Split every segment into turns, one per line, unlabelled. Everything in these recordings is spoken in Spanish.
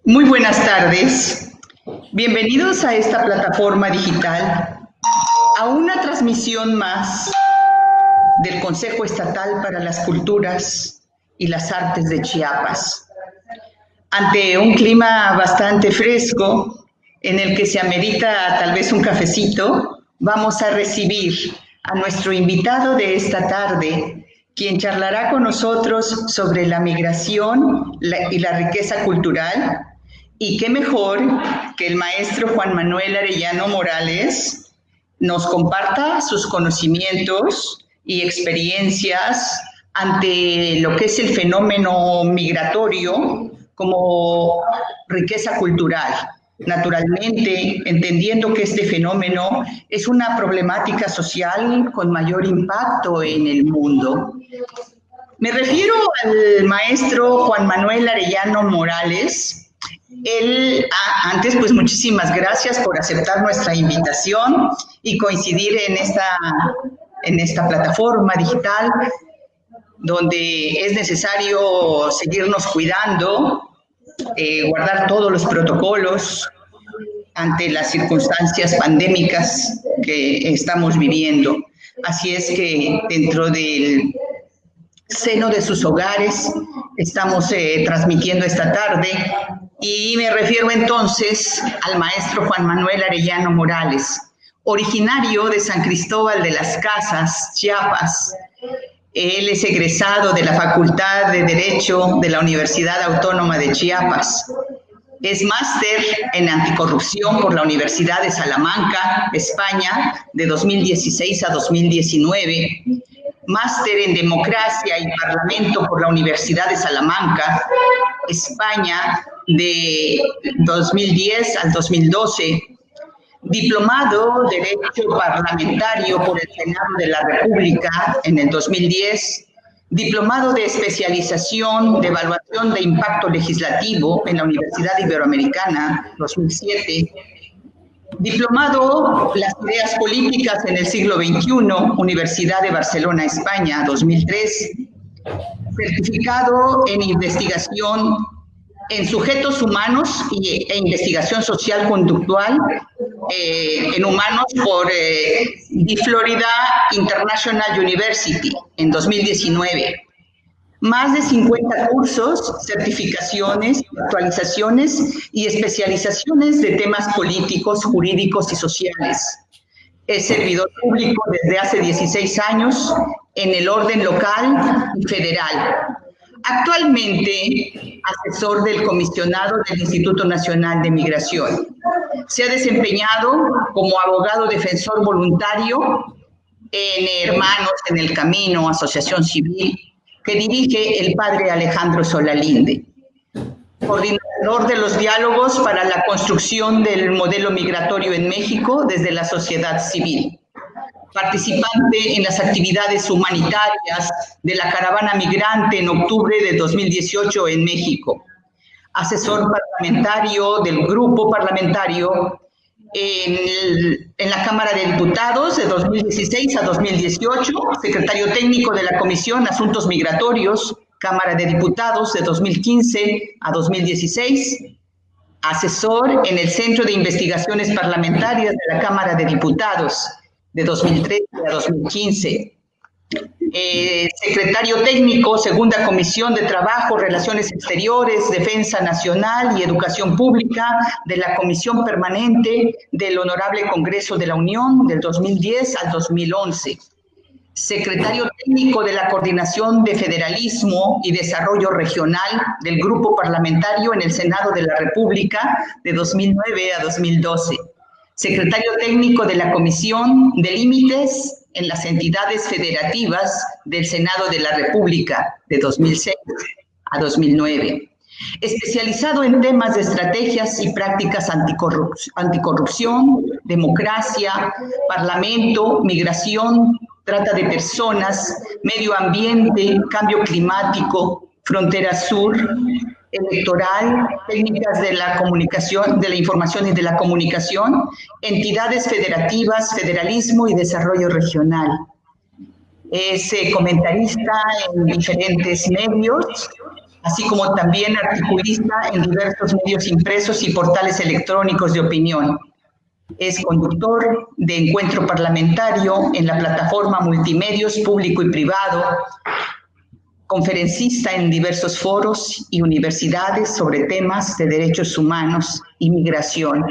Muy buenas tardes. Bienvenidos a esta plataforma digital, a una transmisión más del Consejo Estatal para las Culturas y las Artes de Chiapas. Ante un clima bastante fresco, en el que se amerita tal vez un cafecito, vamos a recibir a nuestro invitado de esta tarde, quien charlará con nosotros sobre la migración y la riqueza cultural. Y qué mejor que el maestro Juan Manuel Arellano Morales nos comparta sus conocimientos y experiencias ante lo que es el fenómeno migratorio como riqueza cultural. Naturalmente, entendiendo que este fenómeno es una problemática social con mayor impacto en el mundo. Me refiero al maestro Juan Manuel Arellano Morales. Antes, pues muchísimas gracias por aceptar nuestra invitación y coincidir en esta plataforma digital donde es necesario seguirnos cuidando, guardar todos los protocolos ante las circunstancias pandémicas que estamos viviendo. Así es que dentro del seno de sus hogares estamos transmitiendo esta tarde. Y me refiero entonces al maestro Juan Manuel Arellano Morales, originario de San Cristóbal de las Casas, Chiapas. Él es egresado de la Facultad de Derecho de la Universidad Autónoma de Chiapas. Es máster en anticorrupción por la Universidad de Salamanca, España, de 2016 a 2019. Máster en Democracia y Parlamento por la Universidad de Salamanca, España, de 2010 al 2012. Diplomado de Derecho Parlamentario por el Senado de la República en el 2010. Diplomado de Especialización de Evaluación de Impacto Legislativo en la Universidad Iberoamericana, 2007. Diplomado Las Ideas Políticas en el Siglo XXI, Universidad de Barcelona, España, 2003. Certificado en Investigación en Sujetos Humanos e Investigación Social Conductual en Humanos por The Florida International University en 2019. Más de 50 cursos, certificaciones, actualizaciones y especializaciones de temas políticos, jurídicos y sociales. Es servidor público desde hace 16 años en el orden local y federal. Actualmente, asesor del comisionado del Instituto Nacional de Migración. Se ha desempeñado como abogado defensor voluntario en Hermanos en el Camino, asociación civil, que dirige el padre Alejandro Solalinde. Coordinador de los diálogos para la construcción del modelo migratorio en México desde la sociedad civil. Participante en las actividades humanitarias de la caravana migrante en octubre de 2018 en México. Asesor parlamentario del grupo parlamentario en la Cámara de Diputados de 2016 a 2018. Secretario técnico de la Comisión Asuntos Migratorios, Cámara de Diputados de 2015 a 2016. Asesor en el Centro de Investigaciones Parlamentarias de la Cámara de Diputados de 2013 a 2015. Secretario técnico, Segunda Comisión de Trabajo, Relaciones Exteriores, Defensa Nacional y Educación Pública de la Comisión Permanente del Honorable Congreso de la Unión del 2010 al 2011. Secretario técnico de la Coordinación de Federalismo y Desarrollo Regional del Grupo Parlamentario en el Senado de la República de 2009 a 2012. Secretario técnico de la Comisión de Límites en las Entidades Federativas del Senado de la República de 2006 a 2009. Especializado en temas de estrategias y prácticas anticorrupción, democracia, parlamento, migración, trata de personas, medio ambiente, cambio climático, frontera sur, electoral, técnicas de la comunicación, de la información y de la comunicación, entidades federativas, federalismo y desarrollo regional. Es comentarista en diferentes medios, así como también articulista en diversos medios impresos y portales electrónicos de opinión. Es conductor de encuentro parlamentario en la plataforma Multimedios Público y Privado, conferencista en diversos foros y universidades sobre temas de derechos humanos y migración.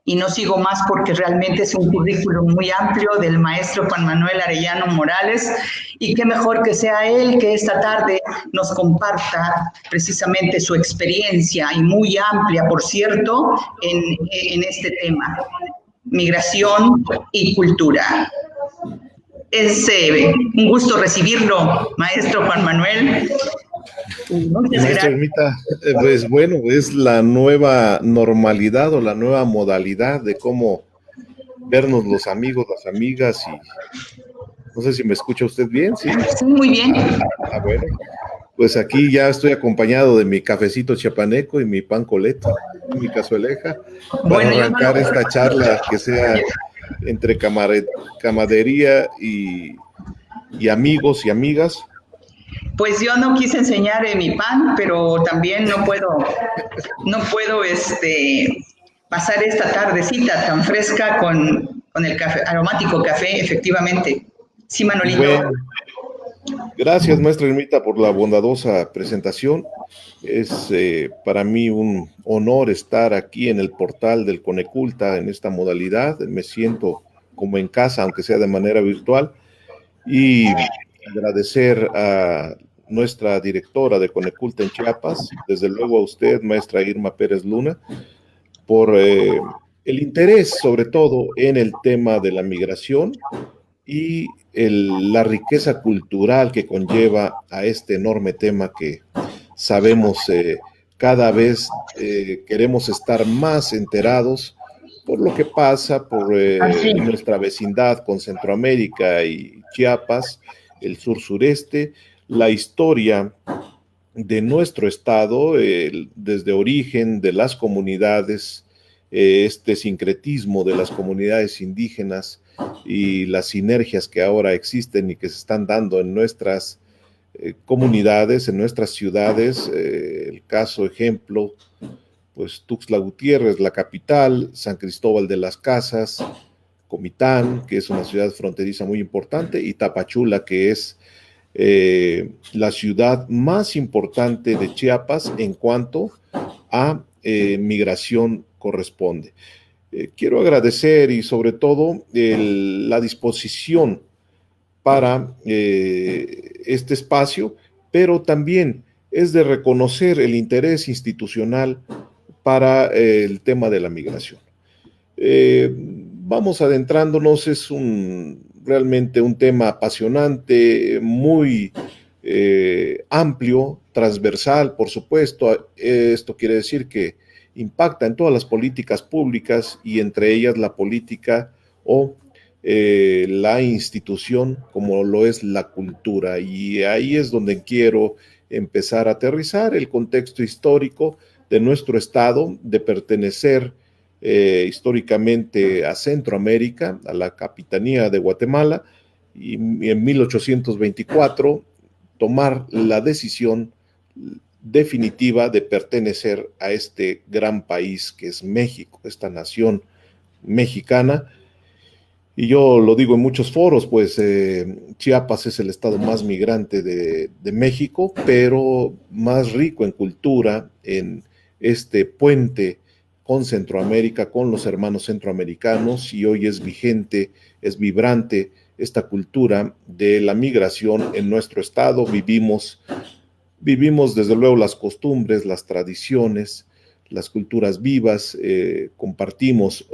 Y no sigo más porque realmente es un currículum muy amplio del maestro Juan Manuel Arellano Morales, y qué mejor que sea él que esta tarde nos comparta precisamente su experiencia, y muy amplia, por cierto, en este tema, migración y cultura. Es un gusto recibirlo, maestro Juan Manuel.
Maestro Ermita, pues bueno, es la nueva normalidad o la nueva modalidad de cómo vernos los amigos, las amigas, y no sé si me escucha usted bien, ¿sí?
Sí, muy bien.
Bueno, pues aquí ya estoy acompañado de mi cafecito chiapaneco y mi pan coleto, mi cazueleja, para arrancar esta charla que sea entre camaradería y amigos y amigas.
Pues yo no quise enseñar mi pan, pero también no puedo pasar esta tardecita tan fresca con el café, aromático café, efectivamente. Sí, Manolito.
Bueno, gracias, maestra Ermita, por la bondadosa presentación. Es para mí un honor estar aquí en el portal del Coneculta en esta modalidad. Me siento como en casa, aunque sea de manera virtual, y agradecer a nuestra directora de Coneculta en Chiapas, desde luego a usted, maestra Irma Pérez Luna, por el interés, sobre todo, en el tema de la migración y la riqueza cultural que conlleva a este enorme tema que sabemos cada vez queremos estar más enterados por lo que pasa por nuestra vecindad con Centroamérica y Chiapas, el sur-sureste, la historia de nuestro estado, desde origen de las comunidades, este sincretismo de las comunidades indígenas y las sinergias que ahora existen y que se están dando en nuestras comunidades, en nuestras ciudades, el caso ejemplo, pues Tuxtla Gutiérrez, la capital, San Cristóbal de las Casas, Comitán, que es una ciudad fronteriza muy importante, y Tapachula, que es la ciudad más importante de Chiapas en cuanto a migración corresponde. Quiero agradecer y sobre todo la disposición para este espacio, pero también es de reconocer el interés institucional para el tema de la migración. Vamos adentrándonos, es realmente un tema apasionante, muy amplio, transversal, por supuesto. Esto quiere decir que impacta en todas las políticas públicas y entre ellas la política o la institución como lo es la cultura. Y ahí es donde quiero empezar a aterrizar el contexto histórico de nuestro estado, de pertenecer históricamente a Centroamérica, a la capitanía de Guatemala, y en 1824 tomar la decisión definitiva de pertenecer a este gran país que es México, esta nación mexicana. Y yo lo digo en muchos foros, pues Chiapas es el estado más migrante de México, pero más rico en cultura, en este puente con Centroamérica, con los hermanos centroamericanos, y hoy es vigente, es vibrante esta cultura de la migración en nuestro estado. Vivimos desde luego las costumbres, las tradiciones, las culturas vivas, compartimos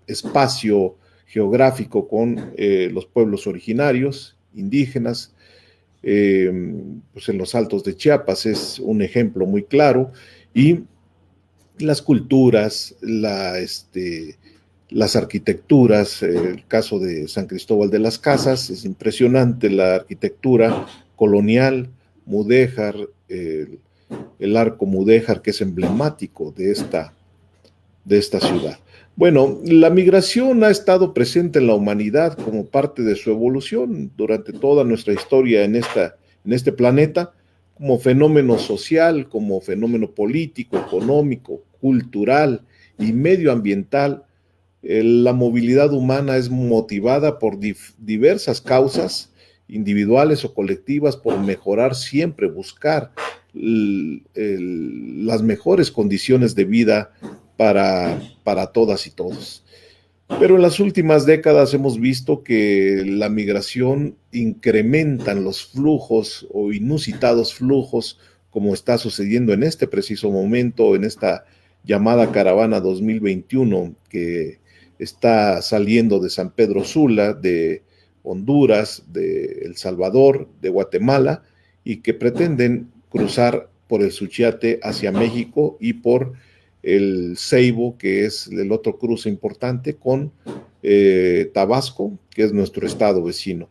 espacio geográfico con los pueblos originarios, indígenas, pues en los Altos de Chiapas es un ejemplo muy claro, y las culturas, las arquitecturas, el caso de San Cristóbal de las Casas, es impresionante la arquitectura colonial, mudéjar, el arco mudéjar que es emblemático de esta ciudad. Bueno, la migración ha estado presente en la humanidad como parte de su evolución durante toda nuestra historia en este planeta, como fenómeno social, como fenómeno político, económico, cultural y medioambiental. La movilidad humana es motivada por diversas causas, individuales o colectivas, por mejorar siempre, buscar las mejores condiciones de vida para todas y todos. Pero en las últimas décadas hemos visto que la migración incrementan los flujos o inusitados flujos, como está sucediendo en este preciso momento, en esta llamada Caravana 2021, que está saliendo de San Pedro Sula, de Honduras, de El Salvador, de Guatemala, y que pretenden cruzar por el Suchiate hacia México y por el Ceibo, que es el otro cruce importante, con Tabasco, que es nuestro estado vecino.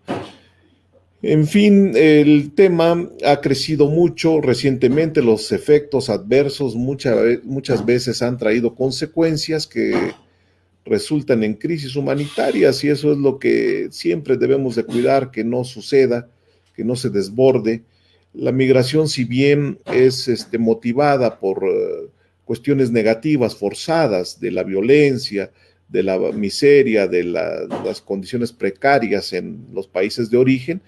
En fin, el tema ha crecido mucho recientemente, los efectos adversos muchas veces han traído consecuencias que resultan en crisis humanitarias, y eso es lo que siempre debemos de cuidar, que no suceda, que no se desborde. La migración, si bien es motivada por cuestiones negativas, forzadas, de la violencia, de la miseria, de las condiciones precarias en los países de origen,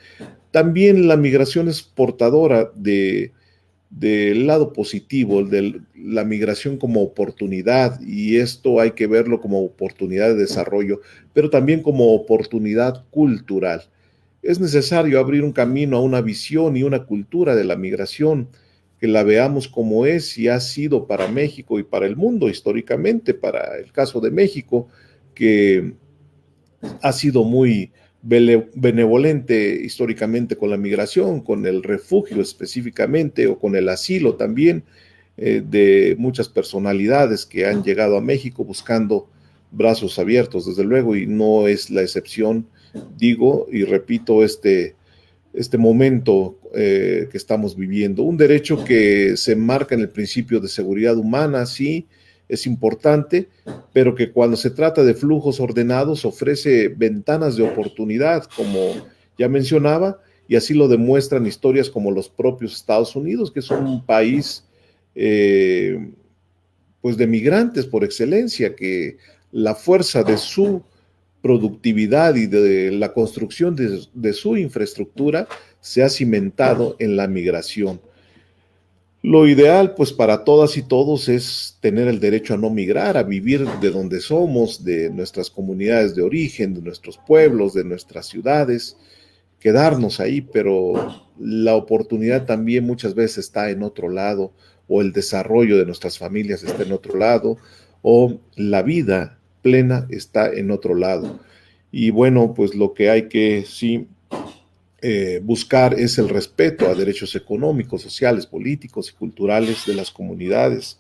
también la migración es portadora del lado positivo, de la migración como oportunidad, y esto hay que verlo como oportunidad de desarrollo, pero también como oportunidad cultural. Es necesario abrir un camino a una visión y una cultura de la migración, que la veamos como es y ha sido para México y para el mundo históricamente. Para el caso de México, que ha sido muy benevolente históricamente con la migración, con el refugio específicamente, o con el asilo también, de muchas personalidades que han llegado a México buscando brazos abiertos, desde luego, y no es la excepción, digo y repito, este momento que estamos viviendo. Un derecho que se enmarca en el principio de seguridad humana, sí, es importante, pero que cuando se trata de flujos ordenados ofrece ventanas de oportunidad, como ya mencionaba, y así lo demuestran historias como los propios Estados Unidos, que son un país pues de migrantes por excelencia, que la fuerza de su productividad y de la construcción de su infraestructura se ha cimentado en la migración. Lo ideal, pues, para todas y todos es tener el derecho a no migrar, a vivir de donde somos, de nuestras comunidades de origen, de nuestros pueblos, de nuestras ciudades, quedarnos ahí, pero la oportunidad también muchas veces está en otro lado, o el desarrollo de nuestras familias está en otro lado, o la vida plena está en otro lado. Y bueno, pues lo que hay que sí buscar es el respeto a derechos económicos, sociales, políticos y culturales de las comunidades,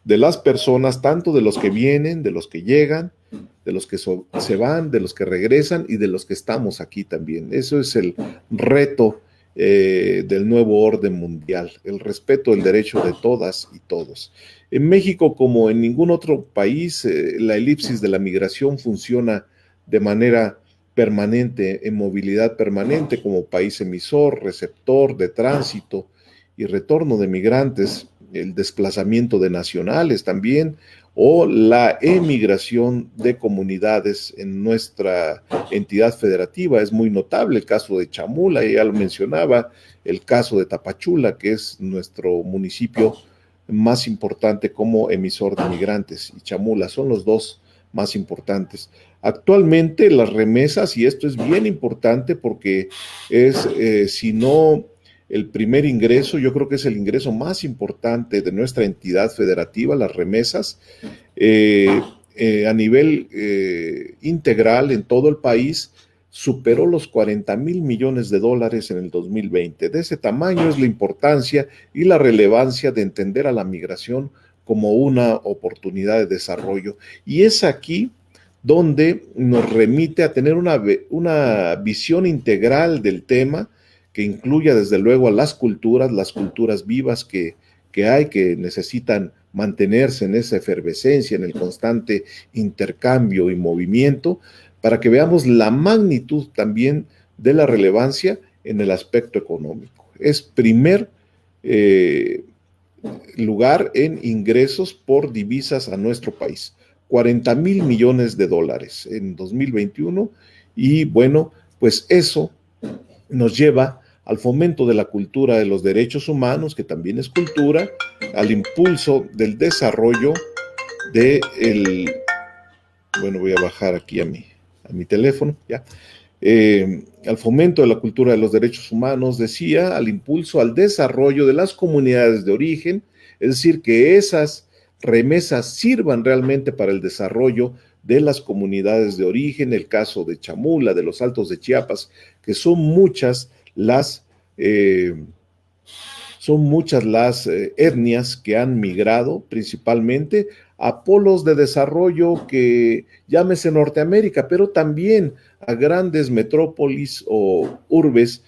de las personas, tanto de los que vienen, de los que llegan, de los que se van, de los que regresan y de los que estamos aquí también. Eso es el reto del nuevo orden mundial, el respeto del derecho de todas y todos. En México, como en ningún otro país, la elipsis de la migración funciona de manera permanente, en movilidad permanente, como país emisor, receptor de tránsito y retorno de migrantes, el desplazamiento de nacionales también, o la emigración de comunidades en nuestra entidad federativa. Es muy notable el caso de Chamula, ya lo mencionaba, el caso de Tapachula, que es nuestro municipio más importante como emisor de migrantes, y Chamula son los dos más importantes. Actualmente las remesas, y esto es bien importante porque es, si no el primer ingreso, yo creo que es el ingreso más importante de nuestra entidad federativa, las remesas, a nivel integral en todo el país, superó los 40,000 millones de dólares en el 2020. De ese tamaño es la importancia y la relevancia de entender a la migración como una oportunidad de desarrollo. Y es aquí donde nos remite a tener una visión integral del tema, que incluya desde luego a las culturas vivas que hay, que necesitan mantenerse en esa efervescencia, en el constante intercambio y movimiento, para que veamos la magnitud también de la relevancia en el aspecto económico. Es primer lugar en ingresos por divisas a nuestro país. 40,000 millones de dólares en 2021. Y bueno, pues eso nos lleva al fomento de la cultura de los derechos humanos, que también es cultura, al impulso del desarrollo de el, bueno, voy a bajar aquí a mi teléfono, ya. Al fomento de la cultura de los derechos humanos, decía, al impulso al desarrollo de las comunidades de origen, es decir, que esas remesas sirvan realmente para el desarrollo de las comunidades de origen, el caso de Chamula, de los Altos de Chiapas, que son muchas las etnias que han migrado principalmente a polos de desarrollo que llámese Norteamérica, pero también a grandes metrópolis o urbes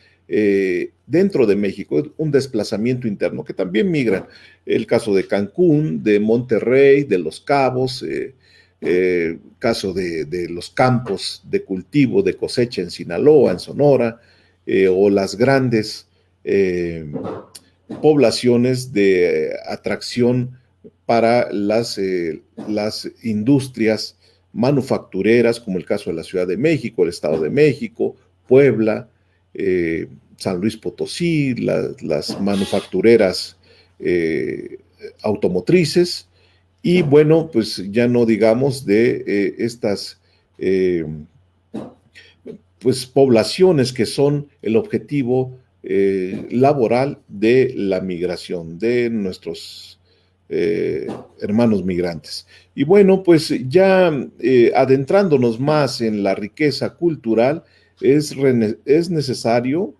dentro de México, un desplazamiento interno que también migran. El caso de Cancún, de Monterrey, de Los Cabos, caso de los campos de cultivo, de cosecha en Sinaloa, en Sonora, o las grandes poblaciones de atracción para las industrias manufactureras, como el caso de la Ciudad de México, el Estado de México, Puebla, San Luis Potosí, las manufactureras automotrices, y bueno, pues ya no digamos de estas pues poblaciones que son el objetivo laboral de la migración, de nuestros hermanos migrantes. Y bueno, pues ya adentrándonos más en la riqueza cultural, es necesario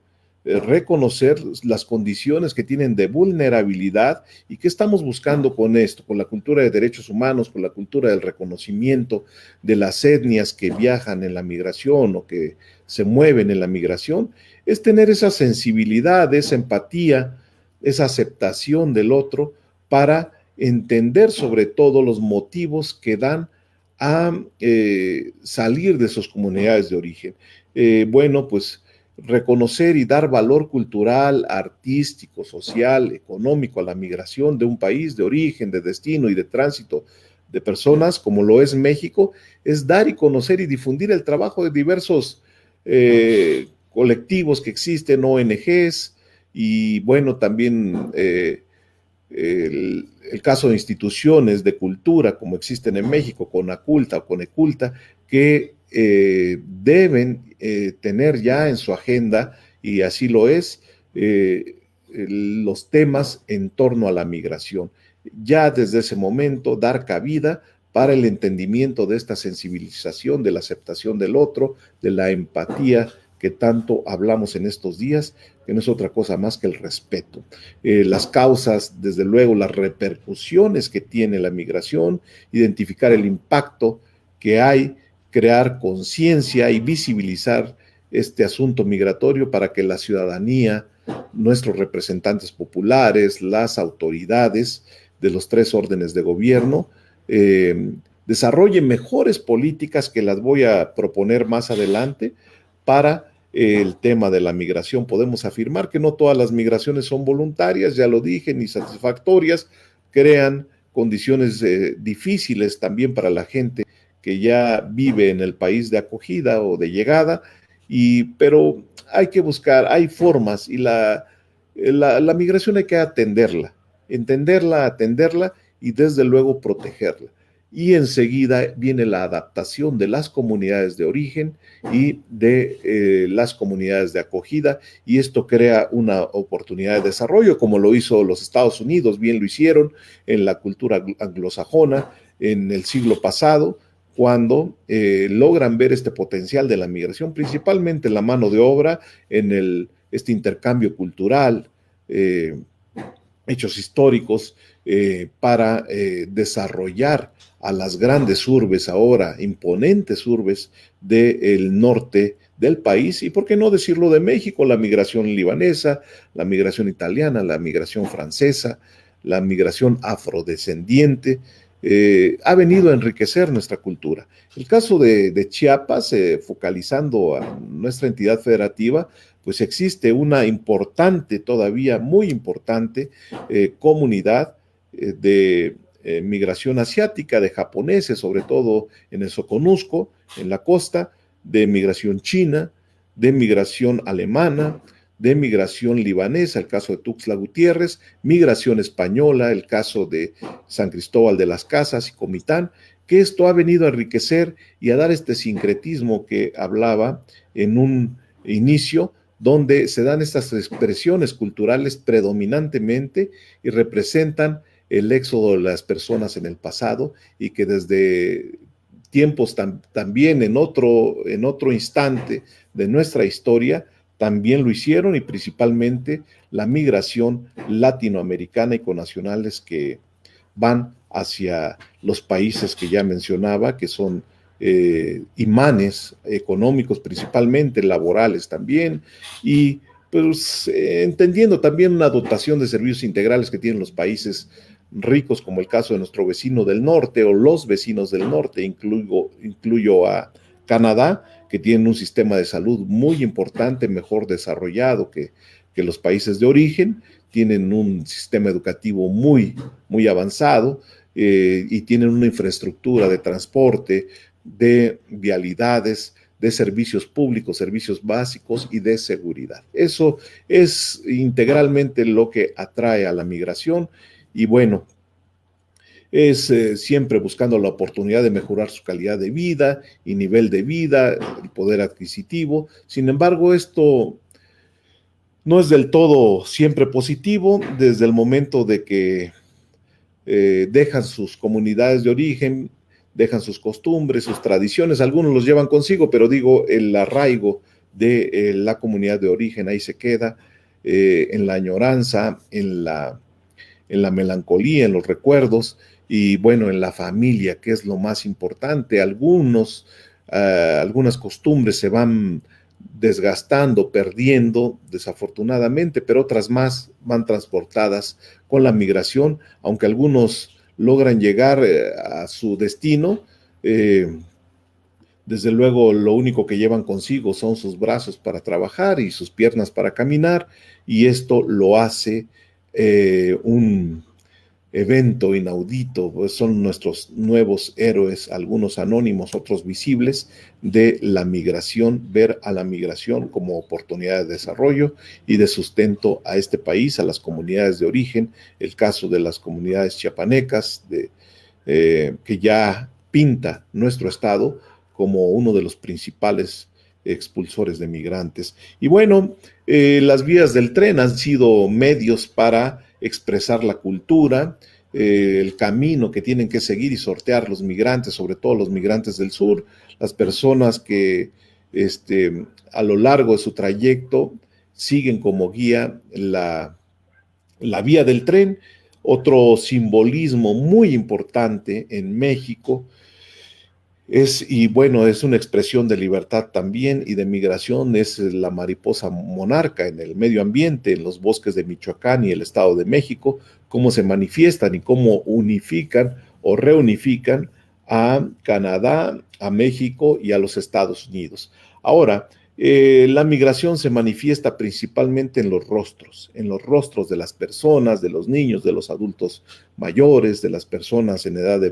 reconocer las condiciones que tienen de vulnerabilidad y qué estamos buscando con esto, con la cultura de derechos humanos, con la cultura del reconocimiento de las etnias que viajan en la migración o que se mueven en la migración, es tener esa sensibilidad, esa empatía, esa aceptación del otro para entender sobre todo los motivos que dan a salir de sus comunidades de origen. Bueno, pues reconocer y dar valor cultural, artístico, social, económico a la migración de un país de origen, de destino y de tránsito de personas, como lo es México, es dar y conocer y difundir el trabajo de diversos colectivos que existen, ONGs, y bueno, también el caso de instituciones de cultura como existen en México, Conaculta o Coneculta, que deben tener ya en su agenda, y así lo es, los temas en torno a la migración. Ya desde ese momento dar cabida para el entendimiento de esta sensibilización, de la aceptación del otro, de la empatía que tanto hablamos en estos días, que no es otra cosa más que el respeto. Las causas, desde luego, las repercusiones que tiene la migración, identificar el impacto que hay, crear conciencia y visibilizar este asunto migratorio para que la ciudadanía, nuestros representantes populares, las autoridades de los tres órdenes de gobierno, desarrollen mejores políticas que las voy a proponer más adelante para el tema de la migración. Podemos afirmar que no todas las migraciones son voluntarias, ya lo dije, ni satisfactorias, crean condiciones difíciles también para la gente que ya vive en el país de acogida o de llegada, pero hay que buscar, hay formas, y la migración hay que atenderla, entenderla, atenderla y desde luego protegerla. Y enseguida viene la adaptación de las comunidades de origen y de las comunidades de acogida, y esto crea una oportunidad de desarrollo, como lo hizo los Estados Unidos, bien lo hicieron en la cultura anglosajona en el siglo pasado, cuando logran ver este potencial de la migración, principalmente en la mano de obra, en este intercambio cultural, hechos históricos, para desarrollar a las grandes urbes ahora, imponentes urbes del norte del país, y por qué no decirlo de México, la migración libanesa, la migración italiana, la migración francesa, la migración afrodescendiente, ha venido a enriquecer nuestra cultura. El caso de Chiapas, focalizando a nuestra entidad federativa, pues existe una importante, todavía muy importante, comunidad de migración asiática, de japoneses, sobre todo en el Soconusco, en la costa, de migración china, de migración alemana, de migración libanesa, el caso de Tuxtla Gutiérrez, migración española, el caso de San Cristóbal de las Casas y Comitán, que esto ha venido a enriquecer y a dar este sincretismo que hablaba en un inicio, donde se dan estas expresiones culturales predominantemente y representan el éxodo de las personas en el pasado y que desde tiempos también en otro instante de nuestra historia también lo hicieron, y principalmente la migración latinoamericana y connacionales que van hacia los países que ya mencionaba, que son imanes económicos principalmente, laborales también, y pues entendiendo también una dotación de servicios integrales que tienen los países ricos, como el caso de nuestro vecino del norte o los vecinos del norte, incluyo a Canadá, que tienen un sistema de salud muy importante, mejor desarrollado que los países de origen, tienen un sistema educativo muy avanzado, y tienen una infraestructura de transporte, de vialidades, de servicios públicos, servicios básicos y de seguridad. Eso es integralmente lo que atrae a la migración, y bueno, es siempre buscando la oportunidad de mejorar su calidad de vida y nivel de vida, el poder adquisitivo. Sin embargo, esto no es del todo siempre positivo desde el momento de que dejan sus comunidades de origen, dejan sus costumbres, sus tradiciones, algunos los llevan consigo, pero digo, el arraigo de la comunidad de origen ahí se queda, en la añoranza, en la melancolía, en los recuerdos, y bueno, en la familia, que es lo más importante. Algunas costumbres se van desgastando, perdiendo, desafortunadamente, pero otras más van transportadas con la migración, aunque algunos logran llegar a su destino. Desde luego, lo único que llevan consigo son sus brazos para trabajar y sus piernas para caminar, y esto lo hace un evento inaudito. Pues son nuestros nuevos héroes, algunos anónimos, otros visibles, de la migración, ver a la migración como oportunidad de desarrollo y de sustento a este país, a las comunidades de origen, el caso de las comunidades chiapanecas, que ya pinta nuestro estado como uno de los principales expulsores de migrantes. Y bueno, las vías del tren han sido medios para expresar la cultura, el camino que tienen que seguir y sortear los migrantes, sobre todo los migrantes del sur, las personas que a lo largo de su trayecto siguen como guía la vía del tren. Otro simbolismo muy importante en México y bueno, es una expresión de libertad también y de migración, es la mariposa monarca en el medio ambiente, en los bosques de Michoacán y el Estado de México, cómo se manifiestan y cómo unifican o reunifican a Canadá, a México y a los Estados Unidos. Ahora, la migración se manifiesta principalmente en los rostros de las personas, de los niños, de los adultos mayores, de las personas en edad de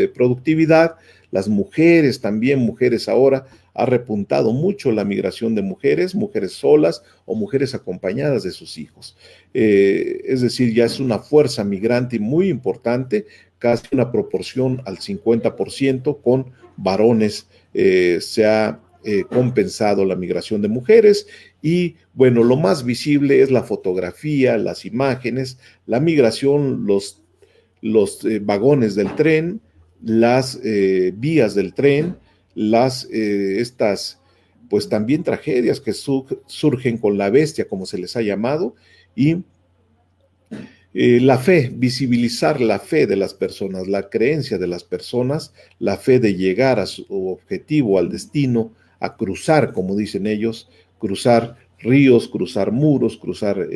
productividad, las mujeres también, mujeres ahora, ha repuntado mucho la migración de mujeres solas o mujeres acompañadas de sus hijos. Es decir, ya es una fuerza migrante muy importante, casi una proporción al 50% con varones. Se ha compensado la migración de mujeres, y bueno, lo más visible es la fotografía, las imágenes, la migración, los vagones del tren, las vías del tren, estas pues también tragedias que surgen con la bestia, como se les ha llamado, y la fe, visibilizar la fe de las personas, la creencia de las personas, la fe de llegar a su objetivo, al destino, a cruzar, como dicen ellos, cruzar ríos, cruzar muros, cruzar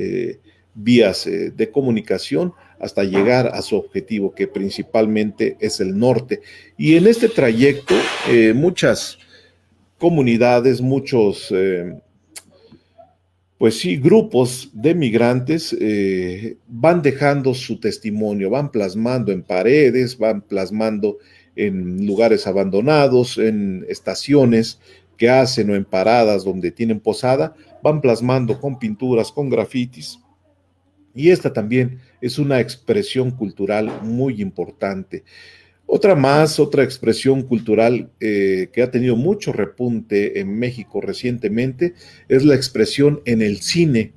vías de comunicación hasta llegar a su objetivo, que principalmente es el norte. Y en este trayecto, muchas comunidades, muchos pues sí, grupos de migrantes van dejando su testimonio, van plasmando en paredes, van plasmando en lugares abandonados, en estaciones que hacen o en paradas donde tienen posada, van plasmando con pinturas, con grafitis. Y esta también es una expresión cultural muy importante. Otra expresión cultural que ha tenido mucho repunte en México recientemente es la expresión en el cine.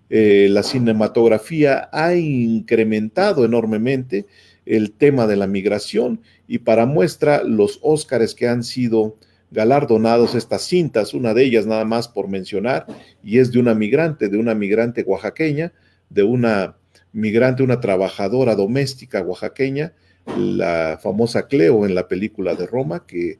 La cinematografía ha incrementado enormemente el tema de la migración y para muestra los Óscares que han sido galardonados estas cintas, una de ellas nada más por mencionar, y es de una migrante oaxaqueña, de una trabajadora doméstica oaxaqueña, la famosa Cleo en la película de Roma, que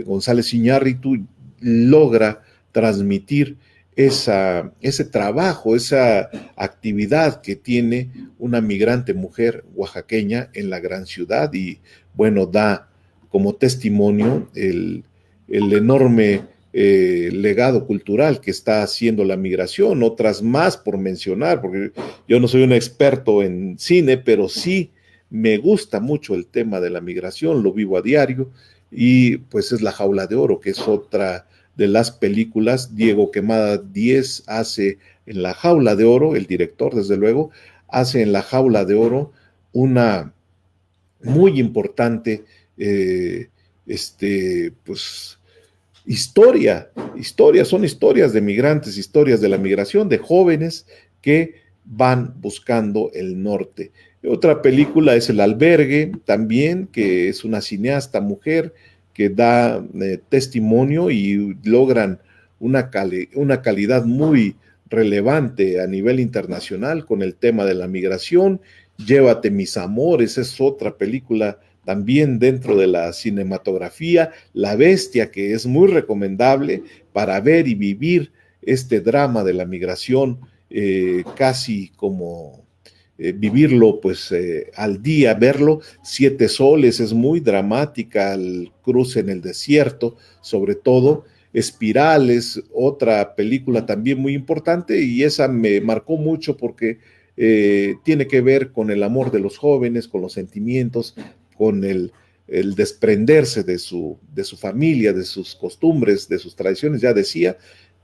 González Iñárritu logra transmitir ese trabajo, esa actividad que tiene una migrante mujer oaxaqueña en la gran ciudad y bueno, da como testimonio el enorme legado cultural que está haciendo la migración, otras más por mencionar, porque yo no soy un experto en cine, pero sí me gusta mucho el tema de la migración, lo vivo a diario, y pues es La Jaula de Oro, que es otra de las películas. Diego Quemada Díez hace en La Jaula de Oro, el director desde luego, hace en La Jaula de Oro una muy importante pues son historias de migrantes, historias de la migración, de jóvenes que van buscando el norte. Otra película es El Albergue, también, que es una cineasta mujer que da testimonio y logran una calidad muy relevante a nivel internacional con el tema de la migración. Llévate mis amores, es otra película también dentro de la cinematografía. La Bestia, que es muy recomendable para ver y vivir este drama de la migración, casi como vivirlo pues al día, verlo. Siete Soles es muy dramática, el cruce en el desierto, sobre todo. Espirales, otra película también muy importante, y esa me marcó mucho porque tiene que ver con el amor de los jóvenes, con los sentimientos, con el desprenderse de su familia, de sus costumbres, de sus tradiciones, ya decía,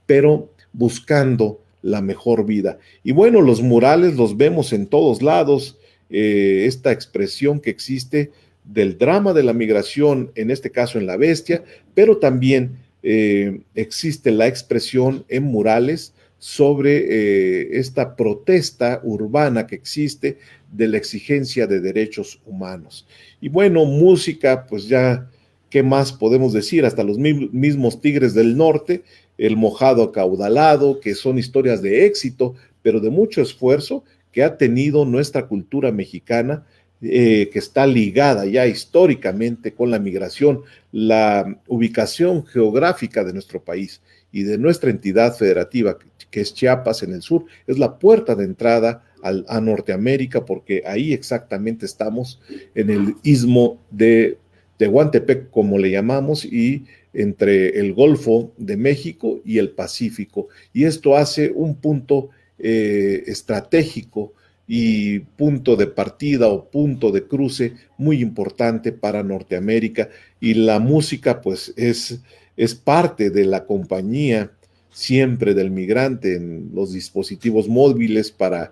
pero buscando la mejor vida. Y bueno, los murales los vemos en todos lados, esta expresión que existe del drama de la migración, en este caso en La Bestia, pero también existe la expresión en murales sobre esta protesta urbana que existe de la exigencia de derechos humanos. Y bueno, música, pues ya, ¿qué más podemos decir? Hasta los mismos Tigres del Norte, El Mojado Acaudalado, que son historias de éxito, pero de mucho esfuerzo que ha tenido nuestra cultura mexicana, que está ligada ya históricamente con la migración, la ubicación geográfica de nuestro país y de nuestra entidad federativa, que es Chiapas en el sur, es la puerta de entrada a Norteamérica, porque ahí exactamente estamos en el istmo de Tehuantepec, como le llamamos, y entre el Golfo de México y el Pacífico. Y esto hace un punto estratégico y punto de partida o punto de cruce muy importante para Norteamérica. Y la música, pues, es parte de la compañía siempre del migrante en los dispositivos móviles para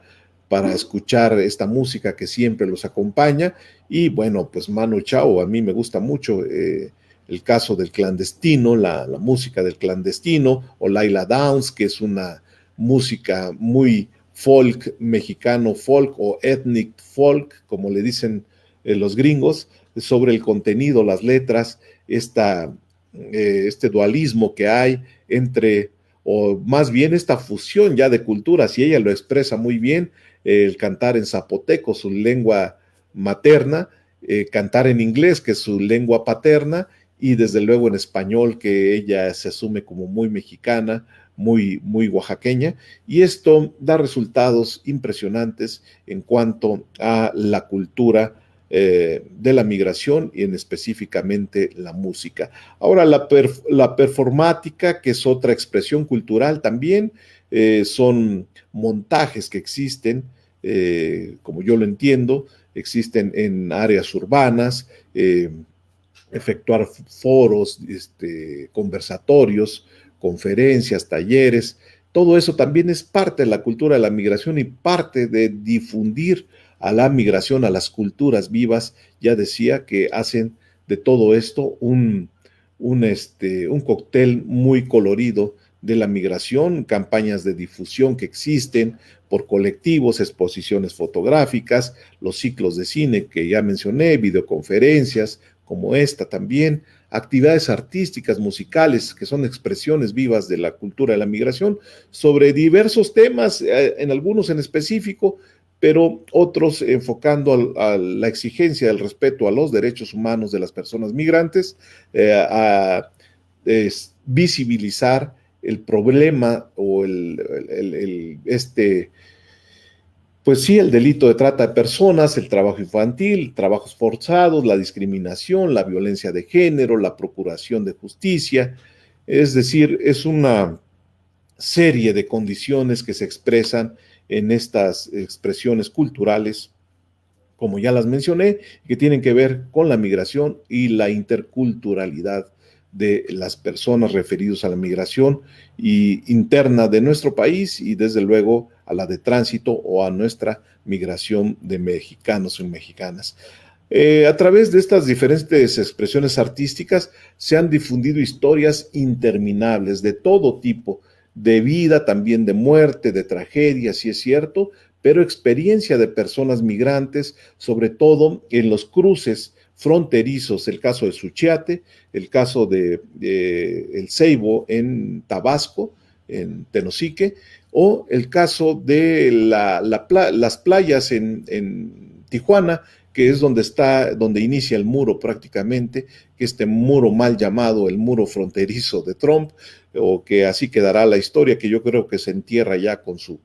escuchar esta música que siempre los acompaña. Y bueno, pues Manu Chao, a mí me gusta mucho el caso del clandestino, la música del clandestino, o Laila Downs, que es una música muy folk mexicano, folk o ethnic folk, como le dicen los gringos, sobre el contenido, las letras, este dualismo que hay entre, o más bien esta fusión ya de culturas, y ella lo expresa muy bien, el cantar en zapoteco, su lengua materna, cantar en inglés, que es su lengua paterna, y desde luego en español, que ella se asume como muy mexicana, muy oaxaqueña, y esto da resultados impresionantes en cuanto a la cultura de la migración y en específicamente la música. Ahora, la performática, que es otra expresión cultural también, son montajes que existen, como yo lo entiendo, existen en áreas urbanas, efectuar foros, conversatorios, conferencias, talleres. Todo eso también es parte de la cultura de la migración y parte de difundir a la migración, a las culturas vivas. Ya decía que hacen de todo esto un cóctel muy colorido de la migración, campañas de difusión que existen por colectivos, exposiciones fotográficas, los ciclos de cine que ya mencioné, videoconferencias como esta también, actividades artísticas, musicales, que son expresiones vivas de la cultura de la migración, sobre diversos temas, en algunos en específico, pero otros enfocando a la exigencia del respeto a los derechos humanos de las personas migrantes, a visibilizar el problema o pues sí, el delito de trata de personas, el trabajo infantil, trabajos forzados, la discriminación, la violencia de género, la procuración de justicia. Es decir, es una serie de condiciones que se expresan en estas expresiones culturales, como ya las mencioné, que tienen que ver con la migración y la interculturalidad de las personas referidos a la migración interna de nuestro país y desde luego a la de tránsito o a nuestra migración de mexicanos y mexicanas. A través de estas diferentes expresiones artísticas se han difundido historias interminables de todo tipo, de vida, también de muerte, de tragedia, si es cierto, pero experiencia de personas migrantes, sobre todo en los cruces fronterizos, el caso de Suchiate, el caso de El Ceibo en Tabasco, en Tenosique, o el caso de las playas en Tijuana, que es donde inicia el muro prácticamente, que este muro mal llamado el muro fronterizo de Trump, o que así quedará la historia, que yo creo que se entierra ya con su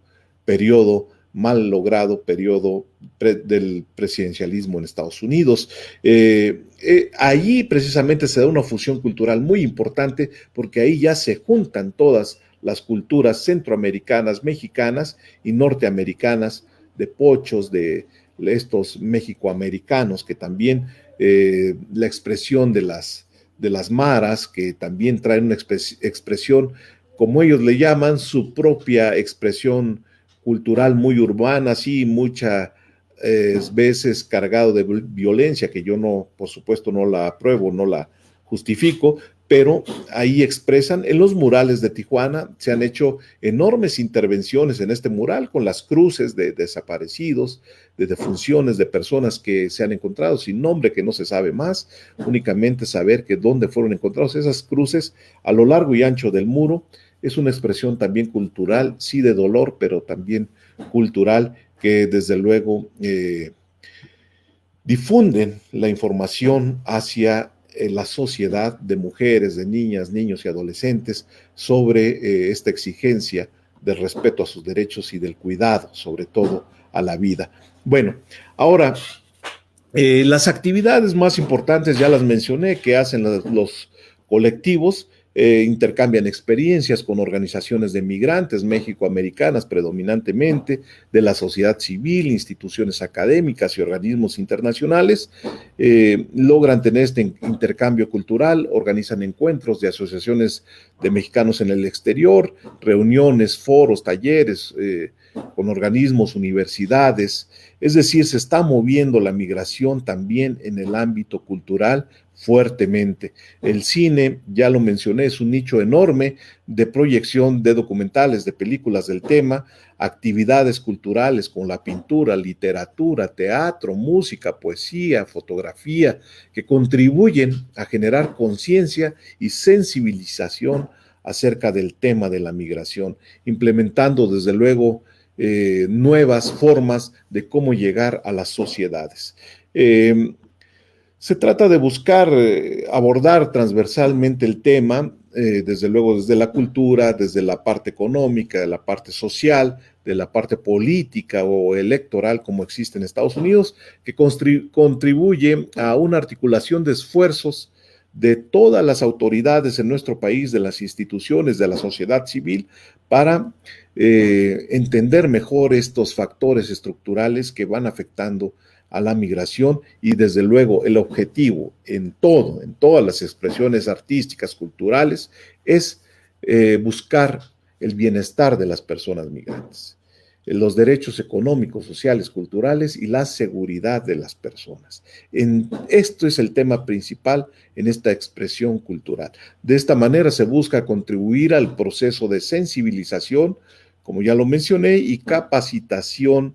periodo mal logrado, periodo del presidencialismo en Estados Unidos. Allí precisamente se da una fusión cultural muy importante, porque ahí ya se juntan todas las culturas centroamericanas, mexicanas y norteamericanas, de pochos, de estos mexicoamericanos, que también la expresión de las maras, que también traen una expresión, como ellos le llaman, su propia expresión cultural muy urbana, sí, muchas veces cargado de violencia, que yo no, por supuesto, no la apruebo, no la justifico, pero ahí expresan, en los murales de Tijuana se han hecho enormes intervenciones en este mural con las cruces de desaparecidos, de defunciones de personas que se han encontrado sin nombre, que no se sabe más, únicamente saber que dónde fueron encontrados esas cruces a lo largo y ancho del muro. Es una expresión también cultural, sí de dolor, pero también cultural, que desde luego difunden la información hacia la sociedad de mujeres, de niñas, niños y adolescentes sobre esta exigencia del respeto a sus derechos y del cuidado, sobre todo a la vida. Bueno, ahora, las actividades más importantes ya las mencioné, que hacen los colectivos. Intercambian experiencias con organizaciones de migrantes mexicoamericanas predominantemente, de la sociedad civil, instituciones académicas y organismos internacionales. Logran tener este intercambio cultural, organizan encuentros de asociaciones de mexicanos en el exterior, reuniones, foros, talleres con organismos, universidades. Es decir, se está moviendo la migración también en el ámbito cultural fuertemente. El cine, ya lo mencioné, es un nicho enorme de proyección de documentales, de películas del tema, actividades culturales con la pintura, literatura, teatro, música, poesía, fotografía, que contribuyen a generar conciencia y sensibilización acerca del tema de la migración, implementando desde luego nuevas formas de cómo llegar a las sociedades. Se trata de buscar abordar transversalmente el tema desde luego desde la cultura, desde la parte económica, de la parte social, de la parte política o electoral como existe en Estados Unidos, que contribuye a una articulación de esfuerzos de todas las autoridades en nuestro país, de las instituciones, de la sociedad civil, para entender mejor estos factores estructurales que van afectando a la migración y desde luego el objetivo en todas las expresiones artísticas, culturales, es buscar el bienestar de las personas migrantes, los derechos económicos, sociales, culturales y la seguridad de las personas. Esto es el tema principal en esta expresión cultural. De esta manera se busca contribuir al proceso de sensibilización, como ya lo mencioné, y capacitación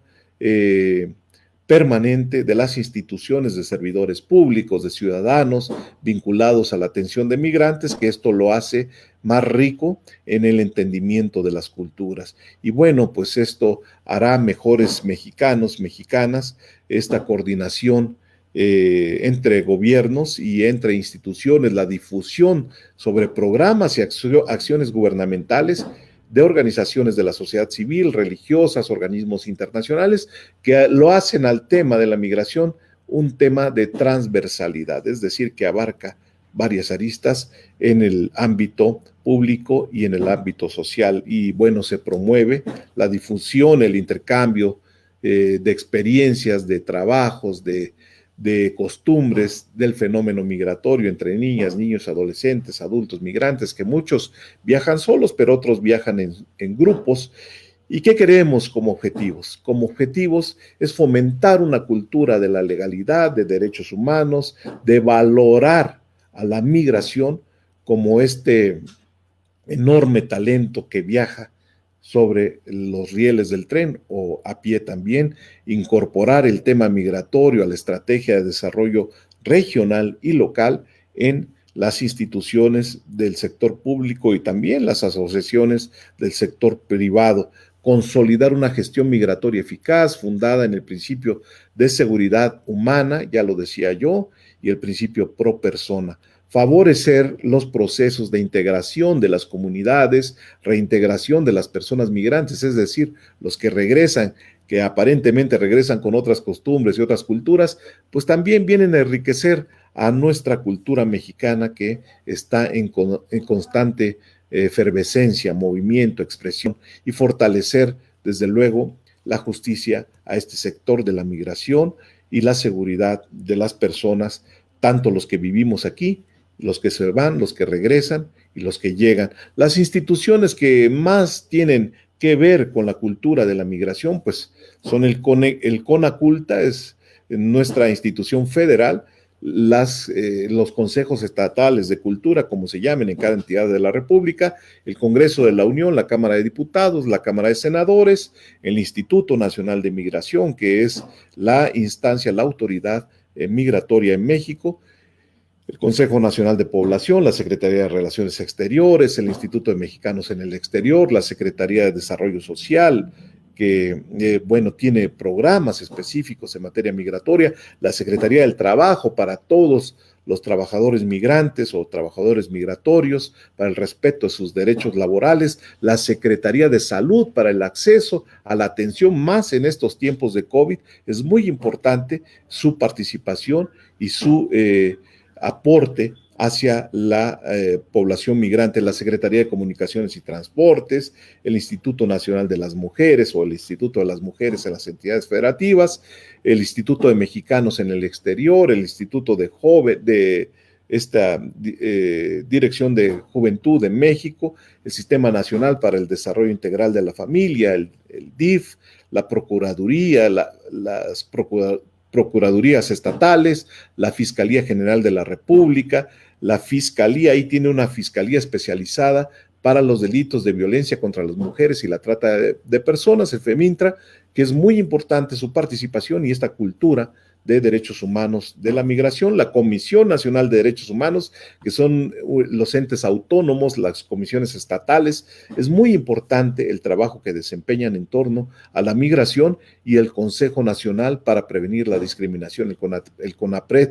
permanente de las instituciones de servidores públicos, de ciudadanos vinculados a la atención de migrantes, que esto lo hace más rico en el entendimiento de las culturas. Y bueno, pues esto hará mejores mexicanos, mexicanas, esta coordinación entre gobiernos y entre instituciones, la difusión sobre programas y acciones gubernamentales de organizaciones de la sociedad civil, religiosas, organismos internacionales, que lo hacen al tema de la migración un tema de transversalidad, es decir, que abarca varias aristas en el ámbito público y en el ámbito social. Y bueno, se promueve la difusión, el intercambio de experiencias, de trabajos, de costumbres del fenómeno migratorio entre niñas, niños, adolescentes, adultos, migrantes, que muchos viajan solos, pero otros viajan en grupos. ¿Y qué queremos como objetivos? Como objetivos es fomentar una cultura de la legalidad, de derechos humanos, de valorar a la migración como este enorme talento que viaja sobre los rieles del tren o a pie también, incorporar el tema migratorio a la estrategia de desarrollo regional y local en las instituciones del sector público y también las asociaciones del sector privado, consolidar una gestión migratoria eficaz fundada en el principio de seguridad humana, ya lo decía yo, y el principio pro persona. Favorecer los procesos de integración de las comunidades, reintegración de las personas migrantes, es decir, los que regresan, que aparentemente regresan con otras costumbres y otras culturas, pues también vienen a enriquecer a nuestra cultura mexicana que está en constante efervescencia, movimiento, expresión, y fortalecer, desde luego, la justicia a este sector de la migración y la seguridad de las personas, tanto los que vivimos aquí, los que se van, los que regresan y los que llegan. Las instituciones que más tienen que ver con la cultura de la migración, pues son el CONACULTA, es nuestra institución federal, los consejos estatales de cultura, como se llamen en cada entidad de la República, el Congreso de la Unión, la Cámara de Diputados, la Cámara de Senadores, el Instituto Nacional de Migración, que es la instancia, la autoridad migratoria en México, el Consejo Nacional de Población, la Secretaría de Relaciones Exteriores, el Instituto de Mexicanos en el Exterior, la Secretaría de Desarrollo Social, que, bueno, tiene programas específicos en materia migratoria, la Secretaría del Trabajo para todos los trabajadores migrantes o trabajadores migratorios, para el respeto de sus derechos laborales, la Secretaría de Salud para el acceso a la atención, más en estos tiempos de COVID. Es muy importante su participación y su aporte hacia la población migrante, la Secretaría de Comunicaciones y Transportes, el Instituto Nacional de las Mujeres o el Instituto de las Mujeres en las entidades federativas, el Instituto de Mexicanos en el Exterior, el Instituto de esta Dirección de Juventud de México, el Sistema Nacional para el Desarrollo Integral de la Familia, el DIF, la Procuraduría, las procuradurías estatales, la Fiscalía General de la República, la Fiscalía, ahí tiene una fiscalía especializada para los delitos de violencia contra las mujeres y la trata de personas, el FEMINTRA, que es muy importante su participación y esta cultura de derechos humanos de la migración, la Comisión Nacional de Derechos Humanos, que son los entes autónomos, las comisiones estatales. Es muy importante el trabajo que desempeñan en torno a la migración y el Consejo Nacional para Prevenir la Discriminación, el CONAPRED,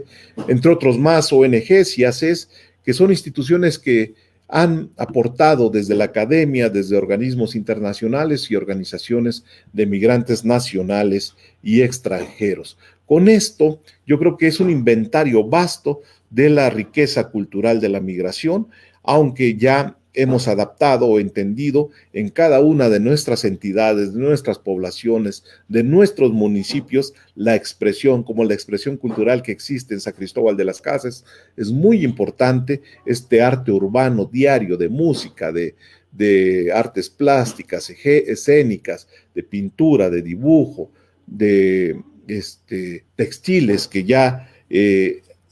entre otros más, ONGs y ACES, que son instituciones que han aportado desde la academia, desde organismos internacionales y organizaciones de migrantes nacionales y extranjeros. Con esto, yo creo que es un inventario vasto de la riqueza cultural de la migración, aunque ya hemos adaptado o entendido en cada una de nuestras entidades, de nuestras poblaciones, de nuestros municipios, la expresión, como la expresión cultural que existe en San Cristóbal de las Casas. Es muy importante este arte urbano diario de música, de artes plásticas, escénicas, de pintura, de dibujo, de textiles que ya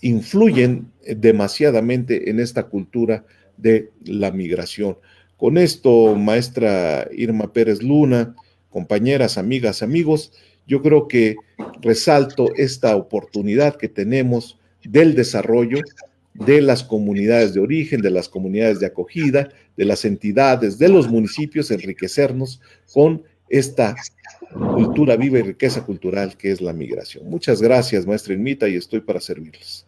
influyen demasiadamente en esta cultura de la migración. Con esto, maestra Irma Pérez Luna, compañeras, amigas, amigos, yo creo que resalto esta oportunidad que tenemos del desarrollo de las comunidades de origen, de las comunidades de acogida, de las entidades, de los municipios, enriquecernos con esta cultura viva y riqueza cultural que es la migración. Muchas gracias, maestra Irmita, y estoy para servirles.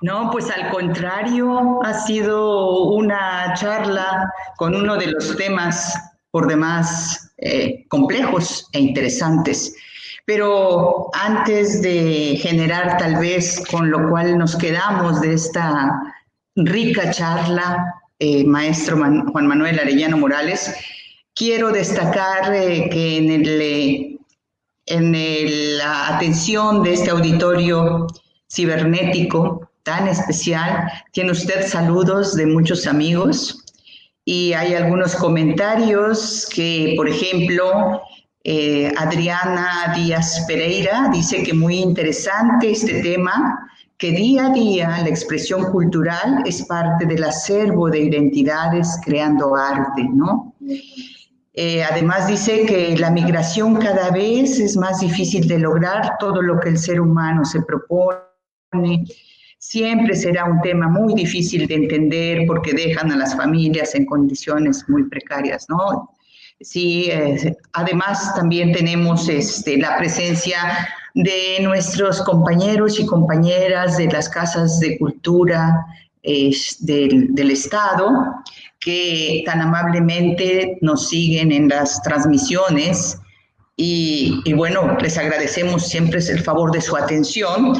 No, pues al contrario, ha sido una charla con uno de los temas por demás complejos e interesantes. Pero antes de generar tal vez con lo cual nos quedamos de esta rica charla, maestro Juan Manuel Arellano Morales, quiero destacar que la atención de este auditorio cibernético tan especial, tiene usted saludos de muchos amigos y hay algunos comentarios que, por ejemplo, Adriana Díaz Pereira dice que muy interesante este tema, que día a día la expresión cultural es parte del acervo de identidades creando arte, ¿no? Además dice que la migración cada vez es más difícil de lograr, todo lo que el ser humano se propone siempre será un tema muy difícil de entender porque dejan a las familias en condiciones muy precarias, ¿no? Sí, además también tenemos la presencia de nuestros compañeros y compañeras de las casas de cultura del Estado, que tan amablemente nos siguen en las transmisiones y bueno, les agradecemos siempre el favor de su atención.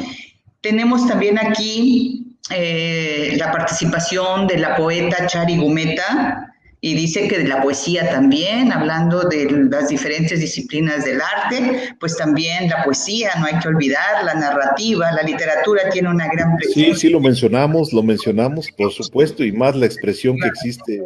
Tenemos también aquí la participación de la poeta Chari Gumeta, y dice que de la poesía también, hablando de las diferentes disciplinas del arte, pues también la poesía, no hay que olvidar, la narrativa, la literatura tiene una gran presencia.
Sí, lo mencionamos, por supuesto, y más la expresión que existe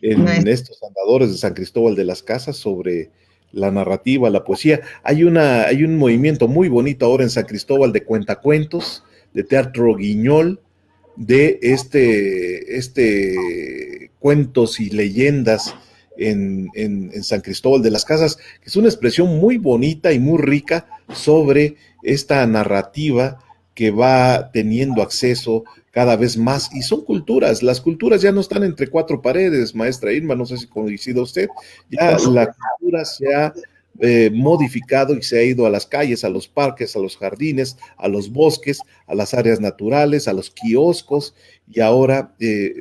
en estos andadores de San Cristóbal de las Casas sobre la narrativa, la poesía. Hay un movimiento muy bonito ahora en San Cristóbal de cuentacuentos, de teatro guiñol, de cuentos y leyendas en San Cristóbal de las Casas, que es una expresión muy bonita y muy rica sobre esta narrativa que va teniendo acceso cada vez más, y son culturas, las culturas ya no están entre cuatro paredes, maestra Irma, no sé si coincide usted, ya la cultura se ha modificado y se ha ido a las calles, a los parques, a los jardines, a los bosques, a las áreas naturales, a los kioscos, y ahora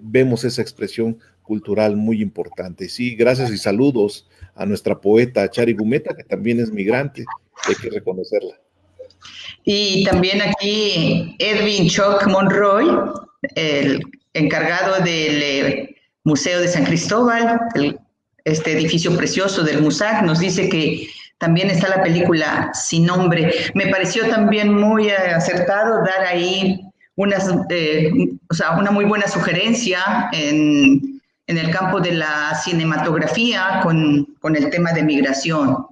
vemos esa expresión cultural muy importante. Sí, gracias y saludos a nuestra poeta Chari Gumeta, que también es migrante, hay que reconocerla.
Y también aquí Edwin Choc Monroy, el encargado del Museo de San Cristóbal, este edificio precioso del MUSAC, nos dice que también está la película Sin Nombre. Me pareció también muy acertado dar ahí una muy buena sugerencia en el campo de la cinematografía con el tema de migración.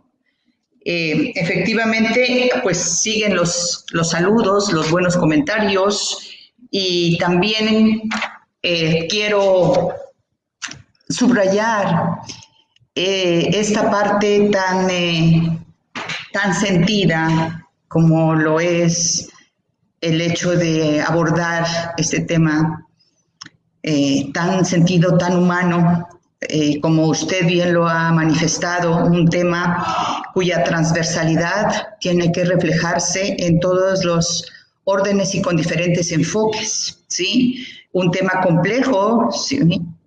Efectivamente, pues siguen los saludos, los buenos comentarios, y también quiero subrayar esta parte tan sentida como lo es el hecho de abordar este tema tan sentido, tan humano, como usted bien lo ha manifestado, un tema cuya transversalidad tiene que reflejarse en todos los órdenes y con diferentes enfoques, ¿sí? Un tema complejo, ¿sí?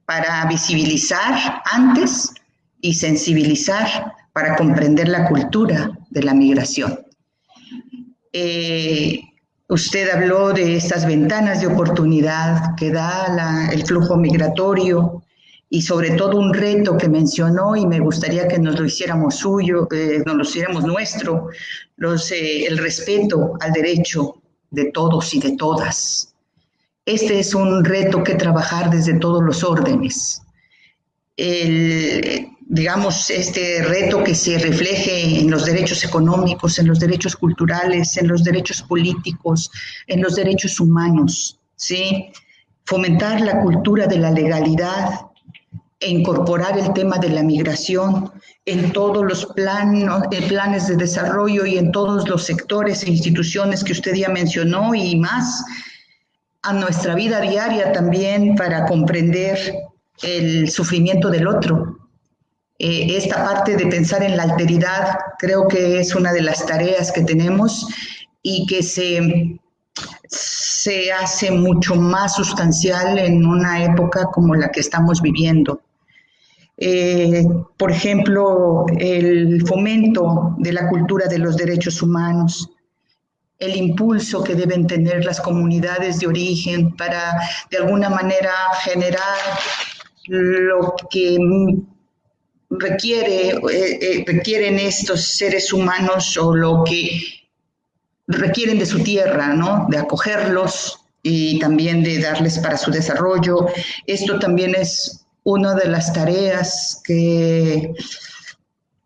para visibilizar antes y sensibilizar para comprender la cultura de la migración. Usted habló de estas ventanas de oportunidad que da el flujo migratorio y sobre todo un reto que mencionó, y me gustaría que nos lo hiciéramos suyo, nos lo hiciéramos nuestro, el respeto al derecho de todos y de todas. Este es un reto que trabajar desde todos los órdenes. Digamos, este reto que se refleje en los derechos económicos, en los derechos culturales, en los derechos políticos, en los derechos humanos, ¿sí? Fomentar la cultura de la legalidad e incorporar el tema de la migración en todos los planes de desarrollo y en todos los sectores e instituciones que usted ya mencionó y más a nuestra vida diaria también para comprender el sufrimiento del otro. Esta parte de pensar en la alteridad creo que es una de las tareas que tenemos y que se hace mucho más sustancial en una época como la que estamos viviendo. Por ejemplo, el fomento de la cultura de los derechos humanos, el impulso que deben tener las comunidades de origen para, de alguna manera, generar lo que requieren estos seres humanos o lo que requieren de su tierra, ¿no? De acogerlos y también de darles para su desarrollo. Esto también es una de las tareas que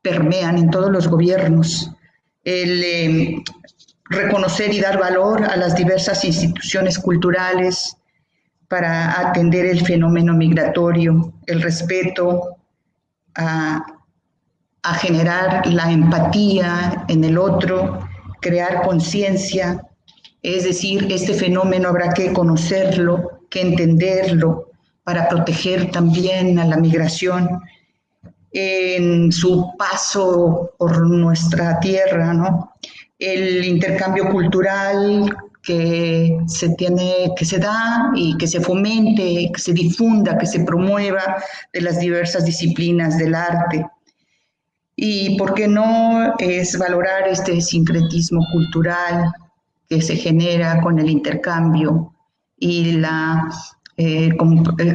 permean en todos los gobiernos. Reconocer y dar valor a las diversas instituciones culturales para atender el fenómeno migratorio, el respeto a generar la empatía en el otro, crear conciencia, es decir, este fenómeno habrá que conocerlo, que entenderlo, para proteger también a la migración en su paso por nuestra tierra, ¿no? El intercambio cultural que se da y que se fomente, que se difunda, que se promueva de las diversas disciplinas del arte. Y por qué no es valorar este sincretismo cultural que se genera con el intercambio y el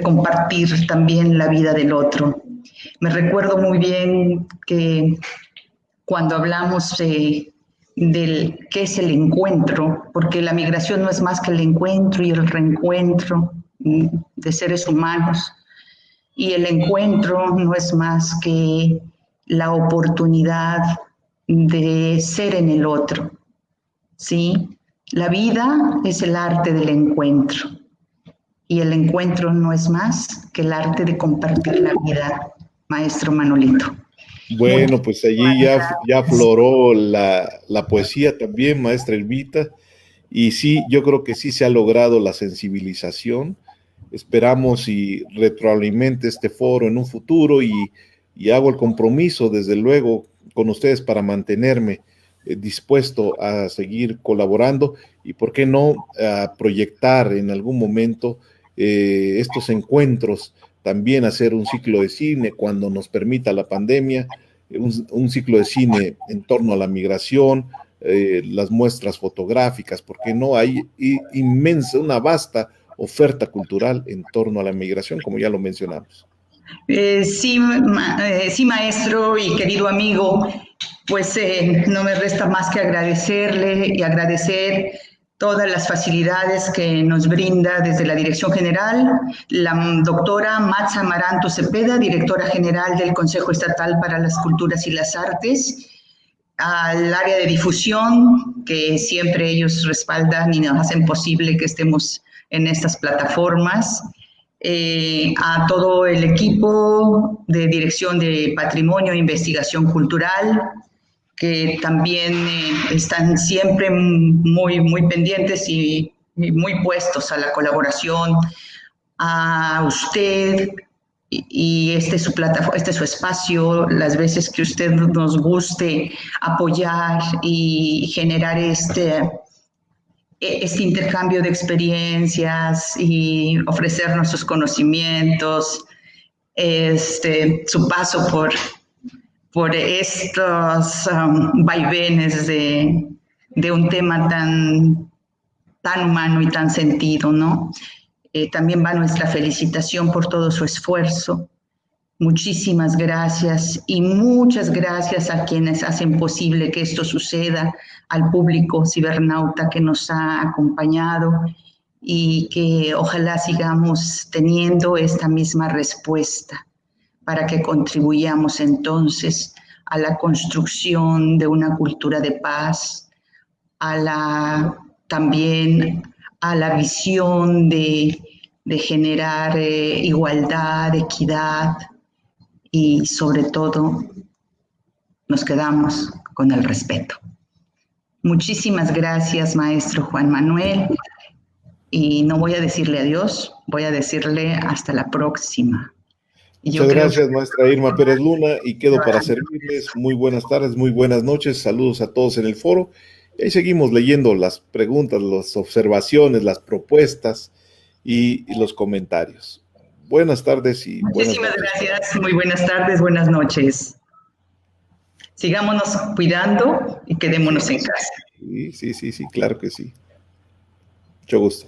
compartir también la vida del otro. Me recuerdo muy bien que cuando hablamos del qué es el encuentro, porque la migración no es más que el encuentro y el reencuentro de seres humanos, y el encuentro no es más que la oportunidad de ser en el otro, ¿sí? La vida es el arte del encuentro, y el encuentro no es más que el arte de compartir la vida, maestro Manolito.
Bueno, pues allí ya afloró la poesía también, maestra Elvita, y sí, yo creo que sí se ha logrado la sensibilización. Esperamos y retroalimente este foro en un futuro y hago el compromiso, desde luego, con ustedes para mantenerme dispuesto a seguir colaborando y, ¿por qué no, a proyectar en algún momento estos encuentros? También hacer un ciclo de cine cuando nos permita la pandemia, un ciclo de cine en torno a la migración, las muestras fotográficas, porque no hay una vasta oferta cultural en torno a la migración, como ya lo mencionamos.
Sí, maestro y querido amigo, pues no me resta más que agradecerle y agradecer todas las facilidades que nos brinda desde la Dirección General, la doctora Matza Amaranto Cepeda, directora general del Consejo Estatal para las Culturas y las Artes, al área de difusión, que siempre ellos respaldan y nos hacen posible que estemos en estas plataformas, a todo el equipo de Dirección de Patrimonio e Investigación Cultural, que también están siempre muy, muy pendientes y muy puestos a la colaboración, a usted, y este es su plataforma, este es su espacio, las veces que usted nos guste apoyar y generar este intercambio de experiencias y ofrecernos sus conocimientos. su paso por estos vaivenes de un tema tan humano y tan sentido, ¿no? También va nuestra felicitación por todo su esfuerzo. Muchísimas gracias y muchas gracias a quienes hacen posible que esto suceda, al público cibernauta que nos ha acompañado y que ojalá sigamos teniendo esta misma respuesta para que contribuyamos entonces a la construcción de una cultura de paz, también a la visión de generar igualdad, equidad, y sobre todo nos quedamos con el respeto. Muchísimas gracias, maestro Juan Manuel, y no voy a decirle adiós, voy a decirle hasta la próxima.
Muchas gracias, maestra Irma Pérez Luna, y quedo para servirles. Muy buenas tardes, muy buenas noches, saludos a todos en el foro, y ahí seguimos leyendo las preguntas, las observaciones, las propuestas y los comentarios. Buenas tardes y
muchísimas gracias, muy buenas tardes, buenas noches. Sigámonos cuidando y quedémonos en casa.
Sí, claro que sí. Mucho gusto.